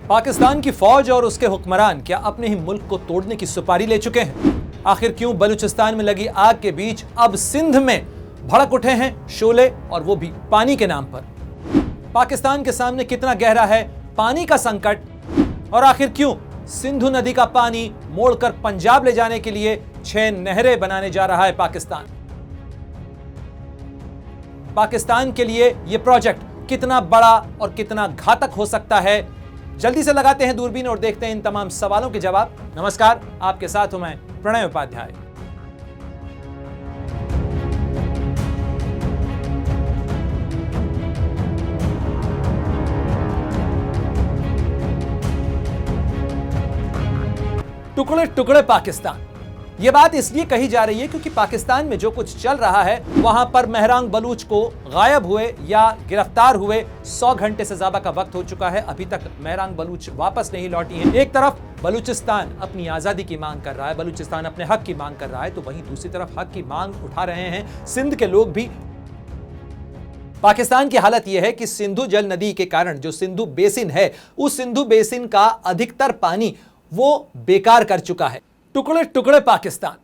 पाकिस्तान की फौज और उसके हुक्मरान क्या अपने ही मुल्क को तोड़ने की सुपारी ले चुके हैं? आखिर क्यों बलूचिस्तान में लगी आग के बीच अब सिंध में भड़क उठे हैं शोले, और वो भी पानी के नाम पर? पाकिस्तान के सामने कितना गहरा है पानी का संकट, और आखिर क्यों सिंधु नदी का पानी मोड़कर पंजाब ले जाने के लिए 6 नहरें बनाने जा रहा है पाकिस्तान? पाकिस्तान के लिए यह प्रोजेक्ट कितना बड़ा और कितना घातक हो सकता है? जल्दी से लगाते हैं दूरबीन और देखते हैं इन तमाम सवालों के जवाब। नमस्कार, आपके साथ हूं मैं प्रणय उपाध्याय। टुकड़े टुकड़े पाकिस्तान, यह बात इसलिए कही जा रही है क्योंकि पाकिस्तान में जो कुछ चल रहा है वहां पर मेहरांग बलूच को गायब हुए या गिरफ्तार हुए 100 घंटे से ज्यादा का वक्त हो चुका है। अभी तक मेहरांग बलूच वापस नहीं लौटी हैं। एक तरफ बलूचिस्तान अपनी आजादी की मांग कर रहा है, बलूचिस्तान अपने हक की मांग कर रहा है, तो वहीं दूसरी तरफ हक की मांग उठा रहे हैं सिंध के लोग भी। पाकिस्तान की हालत यह है कि सिंधु जल नदी के कारण जो सिंधु बेसिन है, उस सिंधु बेसिन का अधिकतर पानी वो बेकार कर चुका है। टुकड़े टुकड़े पाकिस्तान,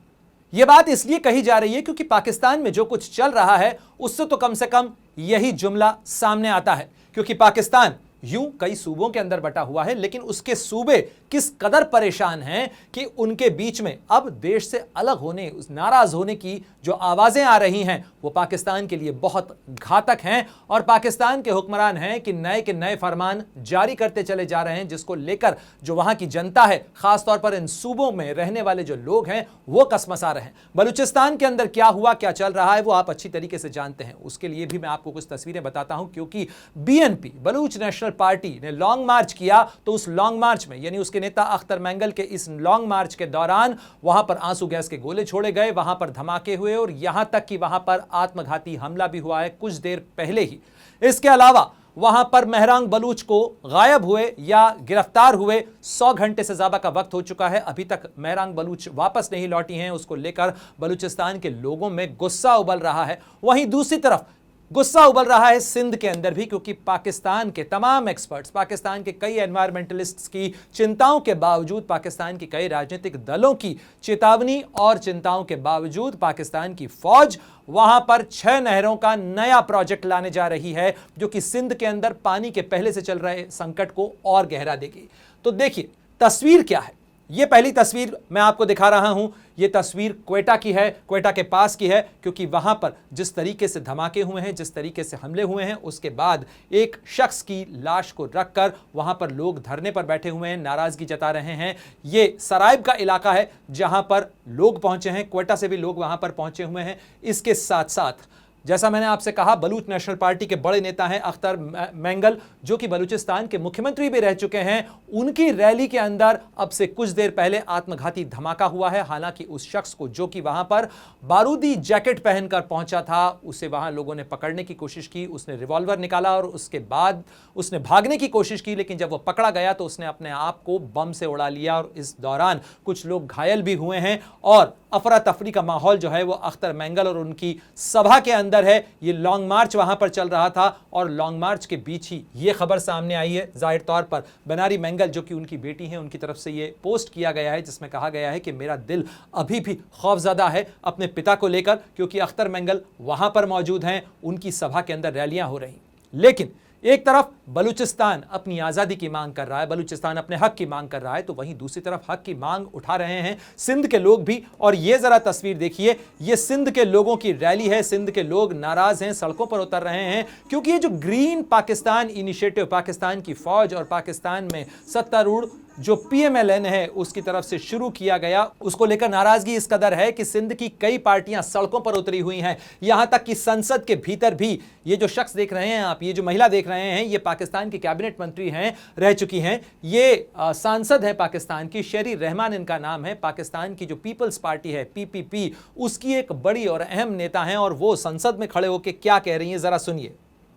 यह बात इसलिए कही जा रही है क्योंकि पाकिस्तान में जो कुछ चल रहा है उससे तो कम से कम यही जुमला सामने आता है। क्योंकि पाकिस्तान यूं कई सूबों के अंदर बटा हुआ है, लेकिन उसके सूबे किस कदर परेशान हैं कि उनके बीच में अब देश से अलग होने, नाराज होने की जो आवाजें आ रही हैं वो पाकिस्तान के लिए बहुत घातक हैं। और पाकिस्तान के हुक्मरान हैं कि नए के नए फरमान जारी करते चले जा रहे हैं, जिसको लेकर जो वहां की जनता है, खासतौर पर इन सूबों में रहने वाले जो लोग हैं, वो कसमसा रहे हैं। बलूचिस्तान के अंदर क्या हुआ, क्या चल रहा है, वो आप अच्छी तरीके से जानते हैं। उसके लिए भी मैं आपको कुछ तस्वीरें बताता हूं, क्योंकि बीएनपी बलूच नेशनल पार्टी ने लॉन्ग मार्च किया, तो उस लॉन्ग मार्च में यानी उसके नेता अख्तर मेंगल के इस लॉन्ग मार्च के दौरान वहां पर आंसू गैस के गोले छोड़े गए, वहां पर धमाके हुए और यहां तक कि वहां पर आत्मघाती हमला भी हुआ है कुछ देर पहले ही। इसके अलावा वहां पर मेहरांग बलूच को गायब हुए या गिरफ्तार हुए 100 घंटे से ज्यादा का वक्त हो चुका है। अभी तक मेहरांग बलूच वापस नहीं लौटी हैं। उसको लेकर बलूचिस्तान के लोगों में गुस्सा उबल रहा है। वहीं दूसरी तरफ गुस्सा उबल रहा है सिंध के अंदर भी, क्योंकि पाकिस्तान के तमाम एक्सपर्ट्स, पाकिस्तान के कई एनवायरमेंटलिस्ट्स की चिंताओं के बावजूद, पाकिस्तान की कई राजनीतिक दलों की चेतावनी और चिंताओं के बावजूद पाकिस्तान की फौज वहां पर 6 नहरों का नया प्रोजेक्ट लाने जा रही है, जो कि सिंध के अंदर पानी के पहले से चल रहे संकट को और गहरा देगी। तो देखिए तस्वीर क्या है। यह पहली तस्वीर मैं आपको दिखा रहा हूं। यह तस्वीर क्वेटा की है, क्वेटा के पास की है, क्योंकि वहां पर जिस तरीके से धमाके हुए हैं, जिस तरीके से हमले हुए हैं, उसके बाद एक शख्स की लाश को रखकर वहां पर लोग धरने पर बैठे हुए हैं, नाराजगी जता रहे हैं। यह सराइब का इलाका है जहां पर लोग पहुंचे हैं, क्वेटा से भी लोग वहां पर पहुंचे हुए हैं। इसके साथ साथ जैसा मैंने आपसे कहा, बलूच नेशनल पार्टी के बड़े नेता हैं अख्तर मेंगल, जो कि बलूचिस्तान के मुख्यमंत्री भी रह चुके हैं। उनकी रैली के अंदर अब से कुछ देर पहले आत्मघाती धमाका हुआ है। हालांकि उस शख्स को, जो कि वहां पर बारूदी जैकेट पहनकर पहुंचा था, उसे वहां लोगों ने पकड़ने की कोशिश की। उसने रिवॉल्वर निकाला और उसके बाद उसने भागने की कोशिश की, लेकिन जब वो पकड़ा गया तो उसने अपने आप को बम से उड़ा लिया और इस दौरान कुछ लोग घायल भी हुए हैं। और अफरा तफरी का माहौल जो है वो अख्तर मेंगल और उनकी सभा के अंदर है। ये लॉन्ग मार्च वहां पर चल रहा था और लॉन्ग मार्च के बीच ही ये खबर सामने आई है। जाहिर तौर पर बनारी मेंगल, जो कि उनकी बेटी हैं, उनकी तरफ से ये पोस्ट किया गया है, जिसमें कहा गया है कि मेरा दिल अभी भी खौफजदा है अपने पिता को लेकर, क्योंकि अख्तर मेंगल वहां पर मौजूद हैं, उनकी सभा के अंदर रैलियां हो रही। लेकिन एक तरफ बलूचिस्तान अपनी आजादी की मांग कर रहा है, बलूचिस्तान अपने हक की मांग कर रहा है, तो वहीं दूसरी तरफ हक की मांग उठा रहे हैं सिंध के लोग भी। और ये जरा तस्वीर देखिए, ये सिंध के लोगों की रैली है। सिंध के लोग नाराज हैं, सड़कों पर उतर रहे हैं, क्योंकि ये जो ग्रीन पाकिस्तान इनिशिएटिव पाकिस्तान की फौज और पाकिस्तान में सत्तारूढ़ जो पीएमएलएन है उसकी तरफ से शुरू किया गया, उसको लेकर नाराजगी इस कदर है कि सिंध की कई पार्टियां सड़कों पर उतरी हुई हैं। यहां तक कि संसद के भीतर भी ये जो शख्स देख रहे हैं आप, ये जो महिला देख रहे हैं, ये पाकिस्तान की कैबिनेट मंत्री हैं, रह चुकी हैं। ये सांसद है पाकिस्तान की, शेरी रहमान इनका नाम है। पाकिस्तान की जो पीपल्स पार्टी है, पीपीपी, उसकी एक बड़ी और अहम नेता हैं, और वो संसद में खड़े होकर क्या कह रही हैं, जरा सुनिए।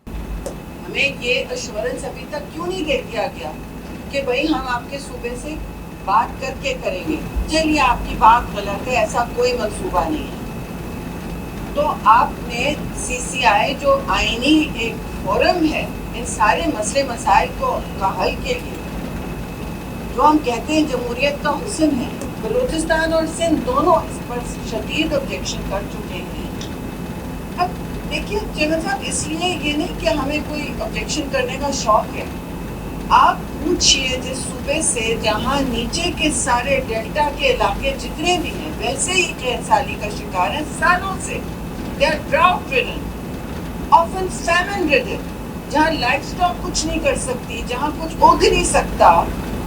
हमें ये एश्योरेंस अभी तक क्यों नहीं दे दिया गया कि भाई हम आपके सूबे से बात करके करेंगे? चलिए आपकी बात गलत है, ऐसा कोई मंसूबा नहीं है, तो आपने सीसीआई जो आईनी एक फोरम है इन सारे मसले मसाइल को का हल के लिए, जो हम कहते हैं जमहूरियत का हुस्न है, बलूचिस्तान और सिंध दोनों इस पर शदीद ऑब्जेक्शन कर चुके हैं। अब देखिए चेयरमैन साहब, इसलिए ये नहीं कि हमें कोई ऑब्जेक्शन करने का शौक है। आप पूछिए जिस सूबे से जहाँ नीचे के सारे डेल्टा के इलाके जितने भी हैं वैसे ही कहसाली का शिकार है सालों से। They are drought ridden, often famine ridden, जहाँ लाइफ स्टॉक कुछ नहीं कर सकती, जहाँ कुछ उग नहीं सकता।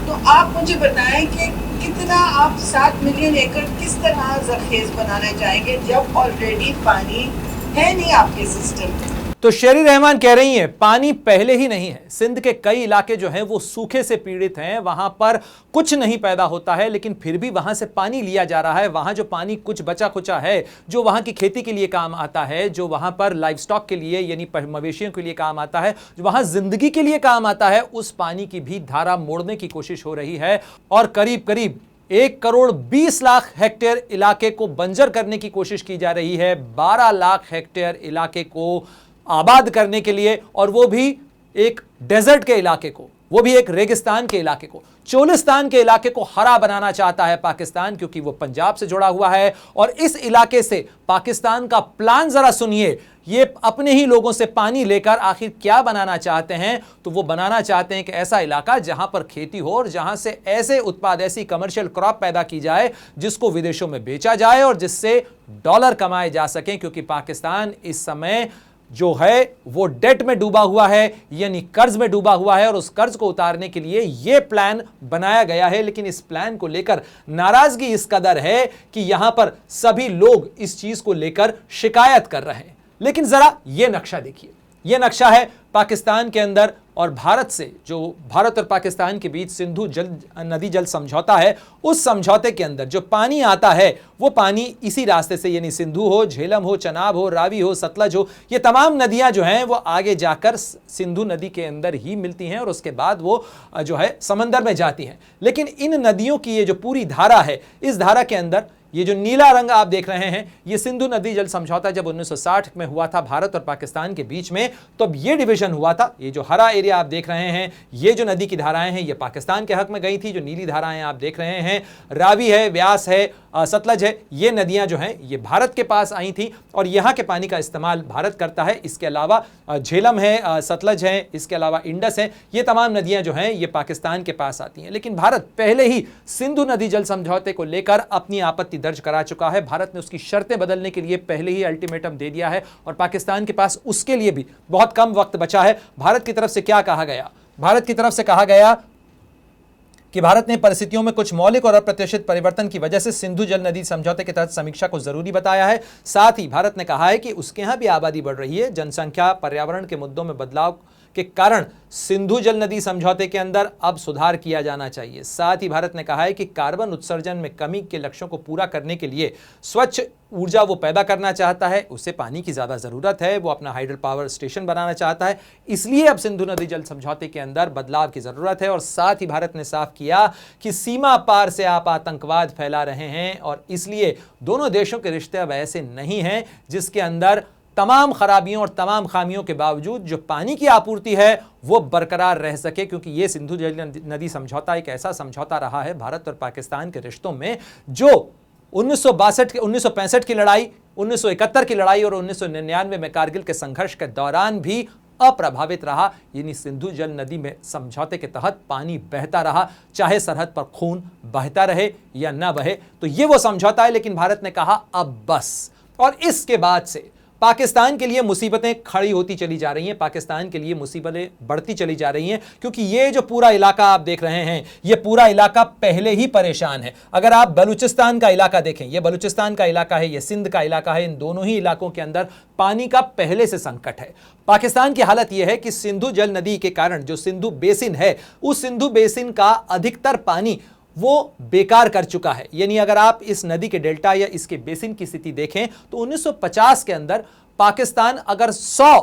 तो आप मुझे बताएं कि कितना आप 7 मिलियन एकड़ किस तरह जरखेज बनाना चाहेंगे जब ऑलरेडी पानी है नहीं आपके सिस्टम में। तो शेरी रहमान कह रही हैं पानी पहले ही नहीं है। सिंध के कई इलाके जो हैं वो सूखे से पीड़ित हैं, वहां पर कुछ नहीं पैदा होता है, लेकिन फिर भी वहां से पानी लिया जा रहा है। वहां जो पानी कुछ बचा खुचा है, जो वहां की खेती के लिए काम आता है, जो वहां पर लाइफ स्टॉक के लिए यानी मवेशियों के लिए काम आता है, जो वहां जिंदगी के लिए काम आता है, उस पानी की भी धारा मोड़ने की कोशिश हो रही है और करीब करीब 1 करोड़ 20 लाख हेक्टेयर इलाके को बंजर करने की कोशिश की जा रही है। 12 लाख हेक्टेयर इलाके को आबाद करने के लिए, और वो भी एक डेजर्ट के इलाके को, वो भी एक रेगिस्तान के इलाके को, चोलिस्तान के इलाके को हरा बनाना चाहता है पाकिस्तान, क्योंकि वो पंजाब से जुड़ा हुआ है। और इस इलाके से पाकिस्तान का प्लान जरा सुनिए। ये अपने ही लोगों से पानी लेकर आखिर क्या बनाना चाहते हैं? तो वो बनाना चाहते हैं कि ऐसा इलाका जहां पर खेती हो और जहां से ऐसे उत्पाद, ऐसी कमर्शियल क्रॉप पैदा की जाए जिसको विदेशों में बेचा जाए और जिससे डॉलर कमाए जा सकें, क्योंकि पाकिस्तान इस समय जो है वो डेट में डूबा हुआ है, यानी कर्ज में डूबा हुआ है, और उस कर्ज को उतारने के लिए यह प्लान बनाया गया है। लेकिन इस प्लान को लेकर नाराजगी इस कदर है कि यहां पर सभी लोग इस चीज को लेकर शिकायत कर रहे हैं। लेकिन जरा यह नक्शा देखिए, यह नक्शा है पाकिस्तान के अंदर और भारत से, जो भारत और पाकिस्तान के बीच सिंधु नदी जल समझौता है, उस समझौते के अंदर जो पानी आता है वो पानी इसी रास्ते से, यानी सिंधु हो, झेलम हो, चनाब हो, रावी हो, सतलज हो, ये तमाम नदियां जो हैं वो आगे जाकर सिंधु नदी के अंदर ही मिलती हैं और उसके बाद वो जो है समंदर में जाती हैं। लेकिन इन नदियों की ये जो पूरी धारा है, इस धारा के अंदर ये जो नीला रंग आप देख रहे हैं, ये सिंधु नदी जल समझौता जब 1960 में हुआ था भारत और पाकिस्तान के बीच में, तो अब ये डिवीजन हुआ था। ये जो हरा एरिया आप देख रहे हैं, ये जो नदी की धाराएं हैं, ये पाकिस्तान के हक में गई थी। जो नीली धाराएं आप देख रहे हैं, रावी है, व्यास है, सतलज है, ये नदियां जो हैं ये भारत के पास आई थी और यहाँ के पानी का इस्तेमाल भारत करता है। इसके अलावा झेलम है, सतलज है, इसके अलावा इंडस है, ये तमाम नदियां जो हैं ये पाकिस्तान के पास आती हैं। लेकिन भारत पहले ही सिंधु नदी जल समझौते को लेकर अपनी आपत्ति दर्ज करा चुका है। भारत ने उसकी शर्तें बदलने के लिए पहले ही अल्टीमेटम दे दिया है और पाकिस्तान के पास उसके लिए भी बहुत कम वक्त बचा है। भारत की तरफ से क्या कहा गया? भारत की तरफ से कहा गया कि भारत ने परिस्थितियों में कुछ मौलिक और अप्रत्याशित परिवर्तन की वजह से सिंधु जल नदी समझौते के तहत समीक्षा को जरूरी बताया है। साथ ही भारत ने कहा है कि उसके यहां भी आबादी बढ़ रही है, जनसंख्या, पर्यावरण के मुद्दों में बदलाव के कारण सिंधु जल नदी समझौते के अंदर अब सुधार किया जाना चाहिए। साथ ही भारत ने कहा है कि कार्बन उत्सर्जन में कमी के लक्ष्यों को पूरा करने के लिए स्वच्छ ऊर्जा वो पैदा करना चाहता है, उसे पानी की ज़्यादा ज़रूरत है, वो अपना हाइडल पावर स्टेशन बनाना चाहता है, इसलिए अब सिंधु नदी जल समझौते के अंदर बदलाव की ज़रूरत है। और साथ ही भारत ने साफ किया कि सीमा पार से आप आतंकवाद फैला रहे हैं और इसलिए दोनों देशों के रिश्ते अब ऐसे नहीं हैं जिसके अंदर तमाम खराबियों और तमाम खामियों के बावजूद जो पानी की आपूर्ति है वो बरकरार रह सके, क्योंकि ये सिंधु जल नदी समझौता एक ऐसा समझौता रहा है भारत और पाकिस्तान के रिश्तों में जो 1965 की लड़ाई, 1971 की लड़ाई और 1999 में कारगिल के संघर्ष के दौरान भी अप्रभावित रहा। यानी सिंधु जल नदी में समझौते के तहत पानी बहता रहा, चाहे सरहद पर खून बहता रहे या ना बहे। तो ये वो समझौता है। लेकिन भारत ने कहा अब बस, और इसके बाद से पाकिस्तान के लिए मुसीबतें खड़ी होती चली जा रही हैं, पाकिस्तान के लिए मुसीबतें बढ़ती चली जा रही हैं, क्योंकि ये जो पूरा इलाका आप देख रहे हैं, ये पूरा इलाका पहले ही परेशान है। अगर आप बलूचिस्तान का इलाका देखें, ये बलूचिस्तान का इलाका है, ये सिंध का इलाका है, इन दोनों ही इलाकों के अंदर पानी का पहले से संकट है। पाकिस्तान की हालत यह है कि सिंधु जल नदी के कारण जो सिंधु बेसिन है, उस सिंधु बेसिन का अधिकतर पानी वो बेकार कर चुका है। यानी अगर आप इस नदी के डेल्टा या इसके बेसिन की स्थिति देखें तो 1950 के अंदर पाकिस्तान अगर 100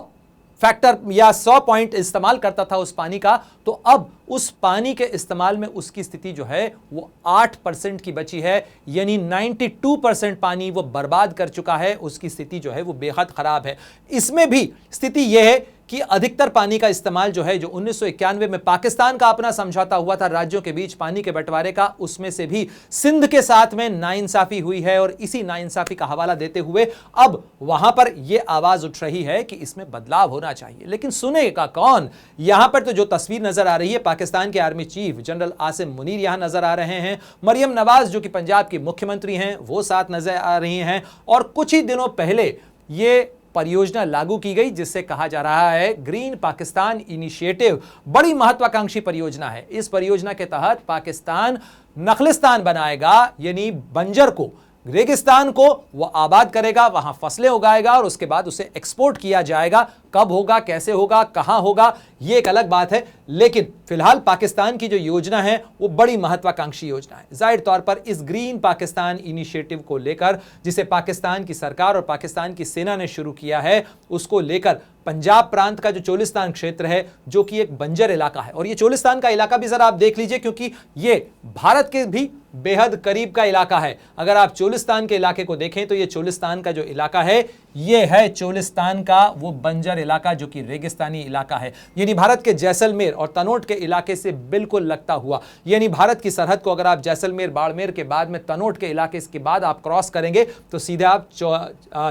फैक्टर या 100 पॉइंट इस्तेमाल करता था उस पानी का, तो अब उस पानी के इस्तेमाल में उसकी स्थिति जो है वो 8% की बची है, यानी 92% पानी वो बर्बाद कर चुका है, उसकी स्थिति जो है वो बेहद खराब है। इसमें भी स्थिति यह है कि अधिकतर पानी का इस्तेमाल जो है, जो 1991 में पाकिस्तान का अपना समझौता हुआ था राज्यों के बीच पानी के बंटवारे का, उसमें से भी सिंध के साथ में नाइंसाफी हुई है। और इसी नाइंसाफी का हवाला देते हुए अब वहां पर यह आवाज उठ रही है कि इसमें बदलाव होना चाहिए। लेकिन सुनेगा कौन? यहां पर तो जो तस्वीर नजर आ रही है, पाकिस्तान के army chief general Asim Munir यहां नजर आ रहे हैं, मरियम नवाज जो कि पंजाब की मुख्यमंत्री हैं वो साथ नजर आ रही हैं, और कुछ ही दिनों पहले ये परियोजना लागू की गई जिससे कहा जा रहा है ग्रीन पाकिस्तान इनिशिएटिव। बड़ी महत्वाकांक्षी परियोजना है। इस परियोजना के तहत पाकिस्तान नखलिस्तान बनाएगा, यानी बंजर को, रेगिस्तान को वो आबाद करेगा, वहां फसलें उगाएगा और उसके बाद उसे एक्सपोर्ट किया जाएगा। कब होगा, कैसे होगा, कहां होगा, ये एक अलग बात है। लेकिन फिलहाल पाकिस्तान की जो योजना है वो बड़ी महत्वाकांक्षी योजना है। जाहिर तौर पर इस ग्रीन पाकिस्तान इनिशिएटिव को लेकर, जिसे पाकिस्तान की सरकार और पाकिस्तान की सेना ने शुरू किया है, उसको लेकर पंजाब प्रांत का जो चोलिस्तान क्षेत्र है, जो कि एक बंजर इलाका है, और ये चोलिस्तान का इलाका भी जरा आप देख लीजिए, क्योंकि ये भारत के भी बेहद करीब का इलाका है। अगर आप चोलिस्तान के इलाके को देखें तो ये चोलिस्तान का जो इलाका है, ये है चोलिस्तान का वो बंजर इलाका जो कि रेगिस्तानी इलाका है, यानी भारत के जैसलमेर और तनोट के इलाके से बिल्कुल लगता हुआ। यानी भारत की सरहद को अगर आप जैसलमेर बाड़मेर के बाद में तनोट के इलाके के बाद आप क्रॉस करेंगे तो सीधे आप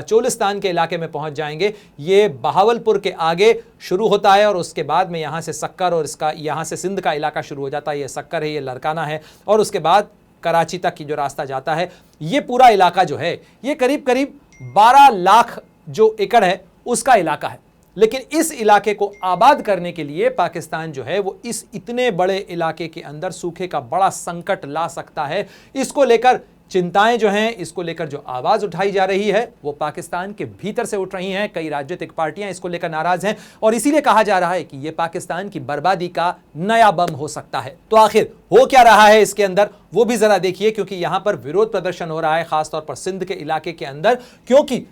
चोलिस्तान के इलाके में पहुंच जाएंगे। ये बहावलपुर के आगे शुरू होता है और उसके बाद में यहां से सक्कर और इसका यहां से सिंध का इलाका शुरू हो जाता है। ये सक्कर है, ये लरकाना है, और उसके बाद कराची तक की जो रास्ता जाता है, ये पूरा इलाका जो है ये करीब करीब 12 लाख जो एकड़ है उसका इलाका है। लेकिन इस इलाके को आबाद करने के लिए पाकिस्तान जो है वो इस इतने बड़े इलाके के अंदर सूखे का बड़ा संकट ला सकता है। इसको लेकर चिंताएं जो हैं, इसको लेकर जो आवाज उठाई जा रही है वो पाकिस्तान के भीतर से उठ रही हैं। कई राजनीतिक पार्टियां इसको लेकर नाराज हैं और इसीलिए कहा जा रहा है कि यह पाकिस्तान की बर्बादी का नया बम हो सकता है। तो आखिर हो क्या रहा है इसके अंदर, वो भी जरा देखिए, क्योंकि यहां पर विरोध प्रदर्शन हो रहा है खासतौर पर सिंध के इलाके के अंदर, क्योंकि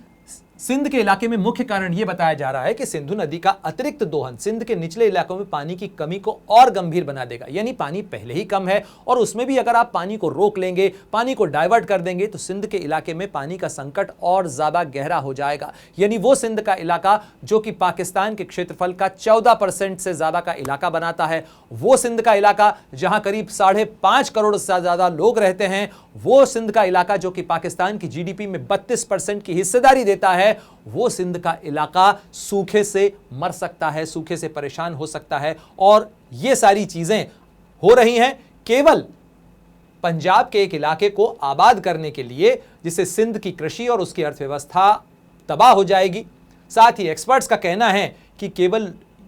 सिंध के इलाके में मुख्य कारण यह बताया जा रहा है कि सिंधु नदी का अतिरिक्त दोहन सिंध के निचले इलाकों में पानी की कमी को और गंभीर बना देगा। यानी पानी पहले ही कम है और उसमें भी अगर आप पानी को रोक लेंगे, पानी को डाइवर्ट कर देंगे, तो सिंध के इलाके में पानी का संकट और ज्यादा गहरा हो जाएगा। यानी वो सिंध का इलाका जो कि पाकिस्तान के क्षेत्रफल का 14% से ज्यादा का इलाका बनाता है, वो सिंध का इलाका जहां करीब 5.5 करोड़ से ज्यादा लोग रहते हैं, वो सिंध का इलाका जो कि पाकिस्तान की जीडीपी में 32% की हिस्सेदारी देता है, वो सिंध का इलाका सूखे से मर सकता है, सूखे से परेशान हो सकता है। और ये सारी चीजें हो रही हैं केवल पंजाब के एक इलाके को आबाद करने के लिए, जिससे सिंध की कृषि और उसकी अर्थव्यवस्था तबाह हो जाएगी। साथ ही एक्सपर्ट्स का कहना है कि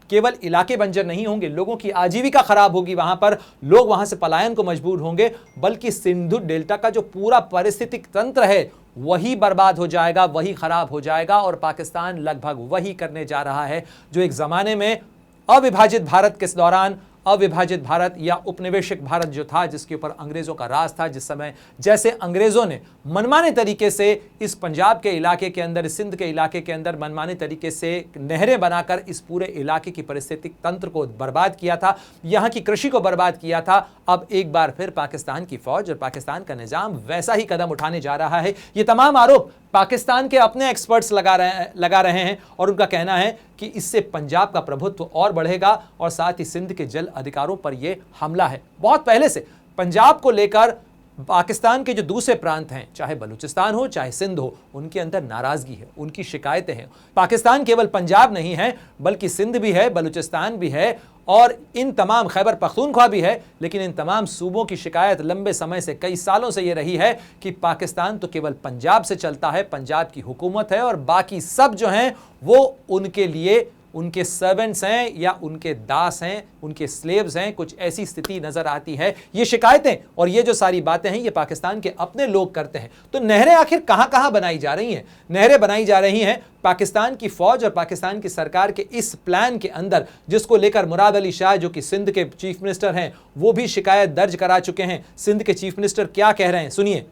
केवल इलाके बंजर नहीं होंगे, लोगों की आजीविका खराब होगी, वहां पर लोग वहां से पलायन को मजबूर होंगे, बल्कि सिंधु डेल्टा का जो पूरा पारिस्थितिक तंत्र है वही बर्बाद हो जाएगा, वही खराब हो जाएगा। और पाकिस्तान लगभग वही करने जा रहा है जो एक जमाने में अविभाजित भारत के दौरान, अविभाजित भारत या उपनिवेशिक भारत जो था, जिसके ऊपर अंग्रेजों का राज था, जिस समय जैसे अंग्रेजों ने मनमाने तरीके से इस पंजाब के इलाके के अंदर, सिंध के इलाके के अंदर मनमाने तरीके से नहरें बनाकर इस पूरे इलाके की पारिस्थितिक तंत्र को बर्बाद किया था, यहाँ की कृषि को बर्बाद किया था। अब एक बार फिर पाकिस्तान की फौज और पाकिस्तान का निजाम वैसा ही कदम उठाने जा रहा है। ये तमाम आरोप पाकिस्तान के अपने एक्सपर्ट्स लगा रहे हैं और उनका कहना है कि इससे पंजाब का प्रभुत्व और बढ़ेगा और साथ ही सिंध के जल अधिकारों पर यह हमला है। बहुत पहले से पंजाब को लेकर पाकिस्तान के जो दूसरे प्रांत हैं, चाहे बलूचिस्तान हो चाहे सिंध हो, उनके अंदर नाराजगी है, उनकी शिकायतें हैं। पाकिस्तान केवल पंजाब नहीं है, बल्कि सिंध भी है, बलूचिस्तान भी है और इन तमाम खैबर पख्तूनख्वा भी है। लेकिन इन तमाम सूबों की शिकायत लंबे समय से, कई सालों से ये रही है कि पाकिस्तान तो केवल पंजाब से चलता है, पंजाब की हुकूमत है और बाकी सब जो हैं वो उनके लिए उनके सर्वेंट्स हैं या उनके दास हैं, उनके स्लेव्स हैं। कुछ ऐसी स्थिति नजर आती है। ये शिकायतें और ये जो सारी बातें हैं ये पाकिस्तान के अपने लोग करते हैं। तो नहरें आखिर कहां कहां बनाई जा रही हैं? नहरें बनाई जा रही हैं पाकिस्तान की फौज और पाकिस्तान की सरकार के इस प्लान के अंदर, जिसको लेकर मुराद अली शाह जो कि सिंध के चीफ मिनिस्टर हैं वो भी शिकायत दर्ज करा चुके हैं। सिंध के चीफ मिनिस्टर क्या कह रहे हैं, सुनिए।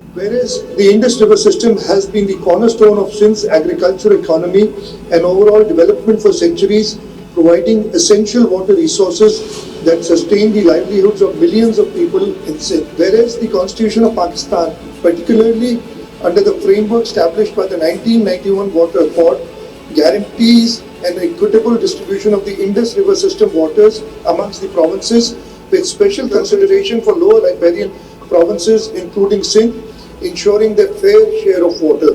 Whereas the Indus River system has been the cornerstone of Sindh's agricultural economy and overall development for centuries, providing essential water resources that sustain the livelihoods of millions of people in Sindh. Whereas the Constitution of Pakistan, particularly under the framework established by the 1991 Water Accord, guarantees an equitable distribution of the Indus River system waters amongst the provinces, with special consideration for lower riparian provinces including Sindh, ensuring their fair share of water.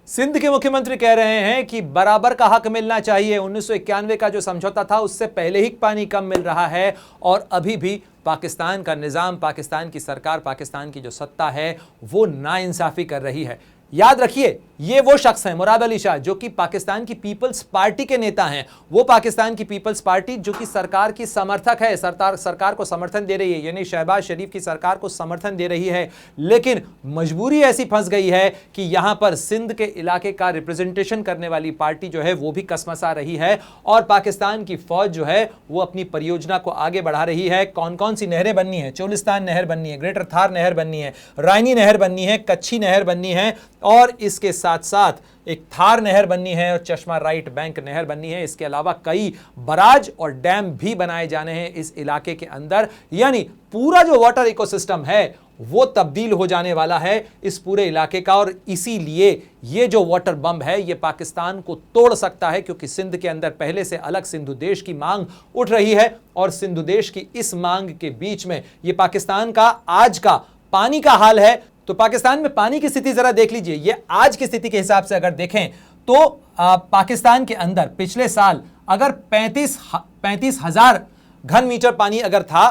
Sindh के मुख्यमंत्री कह रहे हैं कि बराबर का हक मिलना चाहिए। 1991 का जो समझौता था उससे पहले ही पानी कम मिल रहा है और अभी भी पाकिस्तान का निज़ाम, पाकिस्तान की सरकार, पाकिस्तान की जो सत्ता है वो नाइंसाफ़ी कर रही है। याद रखिए, ये वो शख्स हैं मुराद अली शाह जो कि पाकिस्तान की पीपल्स पार्टी के नेता हैं। वो पाकिस्तान की पीपल्स पार्टी जो कि सरकार की समर्थक है, सरकार को समर्थन दे रही है, यानी शहबाज शरीफ की सरकार को समर्थन दे रही है। लेकिन मजबूरी ऐसी फंस गई है कि यहां पर सिंध के इलाके का रिप्रेजेंटेशन करने वाली पार्टी जो है वो भी कसमसा रही है और पाकिस्तान की फौज जो है वो अपनी परियोजना को आगे बढ़ा रही है। कौन कौन सी नहरें बननी है? चोलिस्तान नहर बननी है, ग्रेटर थार नहर बननी है, रायनी नहर बननी है, कच्छी नहर बननी है और इसके साथ साथ एक थार नहर बननी है और चश्मा राइट बैंक नहर बननी है। इसके अलावा कई बराज और डैम भी बनाए जाने हैं इस इलाके के अंदर। यानी पूरा जो वाटर इकोसिस्टम है वो तब्दील हो जाने वाला है इस पूरे इलाके का और इसीलिए ये जो वाटर बम है ये पाकिस्तान को तोड़ सकता है, क्योंकि सिंध के अंदर पहले से अलग सिंधु देश की मांग उठ रही है और सिंधु देश की इस मांग के बीच में ये पाकिस्तान का आज का पानी का हाल है। तो पाकिस्तान में पानी की स्थिति जरा देख लीजिए। ये आज की स्थिति के हिसाब से अगर देखें तो पाकिस्तान के अंदर पिछले साल अगर 35,000 घन मीटर पानी अगर था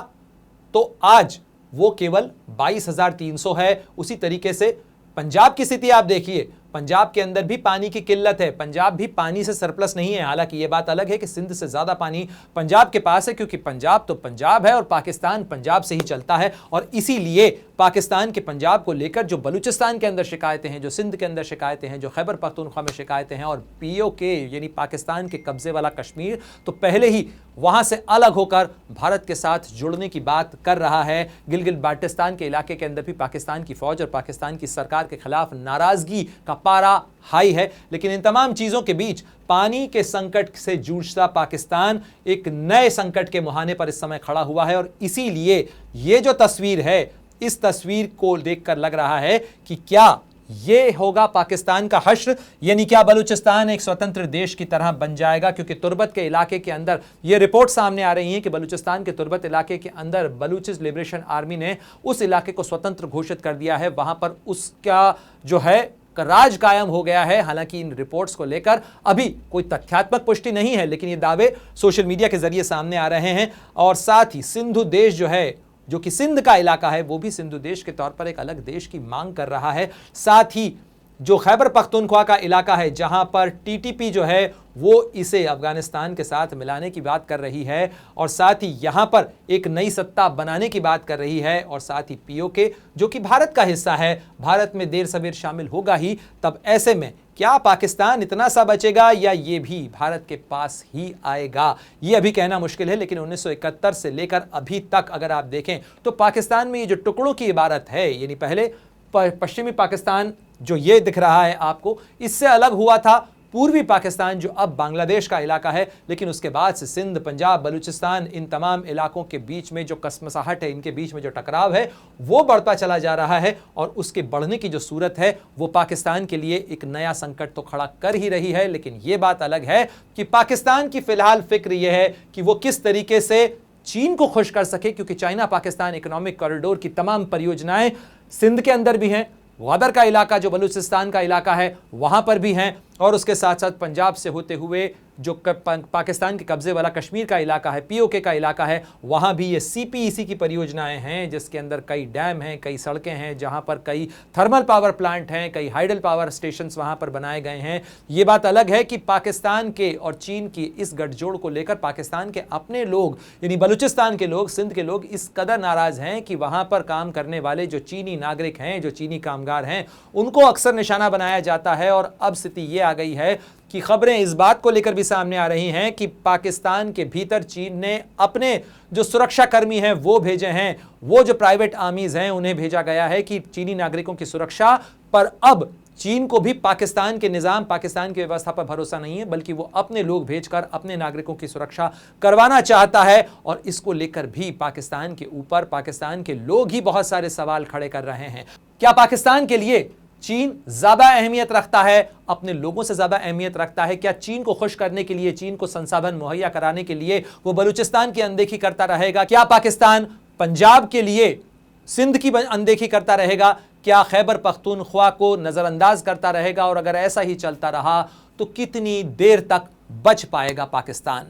तो आज वो केवल 22,300 है। उसी तरीके से पंजाब की स्थिति आप देखिए, पंजाब के अंदर भी पानी की किल्लत है, पंजाब भी पानी से सरप्लस नहीं है। हालांकि ये बात अलग है कि सिंध से ज़्यादा पानी पंजाब के पास है, क्योंकि पंजाब तो पंजाब है और पाकिस्तान पंजाब से ही चलता है और इसीलिए पाकिस्तान के पंजाब को लेकर जो बलूचिस्तान के अंदर शिकायतें हैं, जो सिंध के अंदर शिकायतें हैं, जो खैबर पख्तूनख्वा में शिकायतें हैं और POK यानी पाकिस्तान के कब्जे वाला कश्मीर तो पहले ही वहाँ से अलग होकर भारत के साथ जुड़ने की बात कर रहा है। गिलगित बाल्टिस्तान के इलाके के अंदर भी पाकिस्तान की फ़ौज और पाकिस्तान की सरकार के खिलाफ नाराज़गी का पारा हाई है। लेकिन इन तमाम चीज़ों के बीच पानी के संकट से जूझता पाकिस्तान एक नए संकट के मुहाने पर इस समय खड़ा हुआ है और इसीलिए ये जो तस्वीर है, इस तस्वीर को देखकर लग रहा है कि क्या ये होगा पाकिस्तान का हश्र, यानी क्या बलूचिस्तान एक स्वतंत्र देश की तरह बन जाएगा? क्योंकि तुर्बत के इलाके के अंदर ये रिपोर्ट सामने आ रही है कि बलूचिस्तान के तुर्बत इलाके के अंदर बलूचिस लिबरेशन आर्मी ने उस इलाके को स्वतंत्र घोषित कर दिया है। वहां पर उसका जो है राज कायम हो गया है। हालांकि इन रिपोर्ट्स को लेकर अभी कोई तथ्यात्मक पुष्टि नहीं है, लेकिन ये दावे सोशल मीडिया के जरिए सामने आ रहे हैं। और साथ ही सिंधु देश जो है, जो कि सिंध का इलाका है, वो भी सिंधु देश के तौर पर एक अलग देश की मांग कर रहा है। साथ ही जो खैबर पख्तूनख्वा का इलाका है, जहां पर TTP जो है वो इसे अफगानिस्तान के साथ मिलाने की बात कर रही है और साथ ही यहां पर एक नई सत्ता बनाने की बात कर रही है और साथ ही POK जो कि भारत का हिस्सा है, भारत में देर सवेर शामिल होगा ही। तब ऐसे में क्या पाकिस्तान इतना सा बचेगा या ये भी भारत के पास ही आएगा, ये अभी कहना मुश्किल है। लेकिन 1971 से लेकर अभी तक अगर आप देखें तो पाकिस्तान में ये जो टुकड़ों की इबारत है, यानी पहले पश्चिमी पाकिस्तान जो ये दिख रहा है आपको, इससे अलग हुआ था पूर्वी पाकिस्तान जो अब बांग्लादेश का इलाका है। लेकिन उसके बाद से सिंध, पंजाब, बलूचिस्तान, इन तमाम इलाकों के बीच में जो कसमसाहट है, इनके बीच में जो टकराव है वो बढ़ता चला जा रहा है और उसके बढ़ने की जो सूरत है वो पाकिस्तान के लिए एक नया संकट तो खड़ा कर ही रही है। लेकिन ये बात अलग है कि पाकिस्तान की फिलहाल फिक्र यह है कि वो किस तरीके से चीन को खुश कर सके, क्योंकि चाइना पाकिस्तान इकोनॉमिक कॉरिडोर की तमाम परियोजनाएं सिंध के अंदर भी हैं, ग्वादर का इलाका जो बलूचिस्तान का इलाका है वहां पर भी हैं और उसके साथ साथ पंजाब से होते हुए जो पाकिस्तान के कब्जे वाला कश्मीर का इलाका है, POK का इलाका है, वहाँ भी ये CPEC की परियोजनाएं हैं जिसके अंदर कई डैम हैं, कई सड़कें हैं, जहाँ पर कई थर्मल पावर प्लांट हैं, कई हाइडल पावर स्टेशंस वहाँ पर बनाए गए हैं। ये बात अलग है कि पाकिस्तान के और चीन की इस गठजोड़ को लेकर पाकिस्तान के अपने लोग यानी बलूचिस्तान के लोग, सिंध के लोग इस कदर नाराज़ हैं कि वहाँ पर काम करने वाले जो चीनी नागरिक हैं, जो चीनी कामगार हैं, उनको अक्सर निशाना बनाया जाता है। और अब स्थिति ये आ गई है कि खबरें इस बात को लेकर भी सामने आ रही हैं कि पाकिस्तान के भीतर चीन ने अपने जो सुरक्षा कर्मी हैं वो भेजे हैं, वो जो प्राइवेट आर्मीज हैं उन्हें भेजा गया है कि चीनी नागरिकों की सुरक्षा पर अब चीन को भी पाकिस्तान के निजाम, पाकिस्तान की व्यवस्था पर भरोसा नहीं है, बल्कि वो अपने लोग भेजकर अपने नागरिकों की सुरक्षा करवाना चाहता है। और इसको लेकर भी पाकिस्तान के ऊपर पाकिस्तान के लोग ही बहुत सारे सवाल खड़े कर रहे हैं। क्या पाकिस्तान के लिए चीन ज्यादा अहमियत रखता है, अपने लोगों से ज्यादा अहमियत रखता है? क्या चीन को खुश करने के लिए, चीन को संसाधन मुहैया कराने के लिए वो बलूचिस्तान की अनदेखी करता रहेगा? क्या पाकिस्तान पंजाब के लिए सिंध की अनदेखी करता रहेगा? क्या खैबर पख्तूनख्वा को नजरअंदाज करता रहेगा? और अगर ऐसा ही चलता रहा तो कितनी देर तक बच पाएगा पाकिस्तान?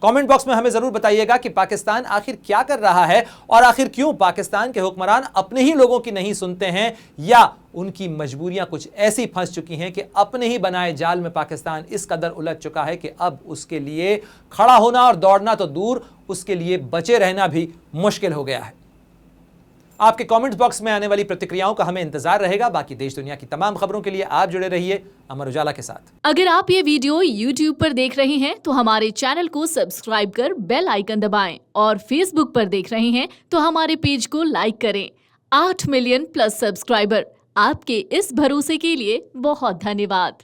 कमेंट बॉक्स में हमें जरूर बताइएगा कि पाकिस्तान आखिर क्या कर रहा है, और आखिर क्यों पाकिस्तान के हुक्मरान अपने ही लोगों की नहीं सुनते हैं, या उनकी मजबूरियां कुछ ऐसी फंस चुकी हैं कि अपने ही बनाए जाल में पाकिस्तान इस कदर उलझ चुका है कि अब उसके लिए खड़ा होना और दौड़ना तो दूर, उसके लिए बचे रहना भी मुश्किल हो गया है। आपके कमेंट्स बॉक्स में आने वाली प्रतिक्रियाओं का हमें इंतजार रहेगा। बाकी देश दुनिया की तमाम खबरों के लिए आप जुड़े रहिए अमर उजाला के साथ। अगर आप ये वीडियो YouTube पर देख रहे हैं तो हमारे चैनल को सब्सक्राइब कर बेल आइकन दबाएं, और Facebook पर देख रहे हैं तो हमारे पेज को लाइक करें। 8 मिलियन प्लस सब्सक्राइबर, आपके इस भरोसे के लिए बहुत धन्यवाद।